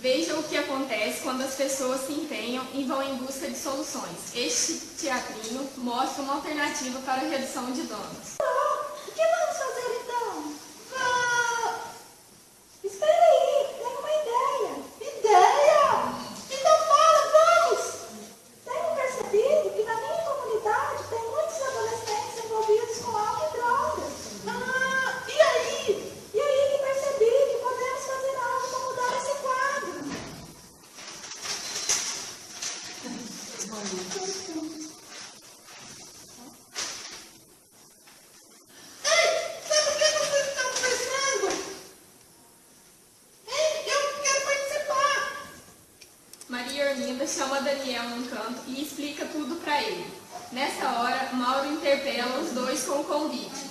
Vejam o que acontece quando as pessoas se empenham e vão em busca de soluções. Este teatrinho mostra uma alternativa para a redução de danos. O que vamos fazer então? Espera aí, tenho uma ideia. Ideia? Então fala, vamos! Tenho percebido que na minha comunidade tem muitos adolescentes envolvidos com álcool e drogas. E aí? E aí que percebi que podemos fazer algo para mudar esse quadro. Maria Orminda chama Daniel num canto e explica tudo para ele. Nessa hora, Mauro interpela os dois com o convite.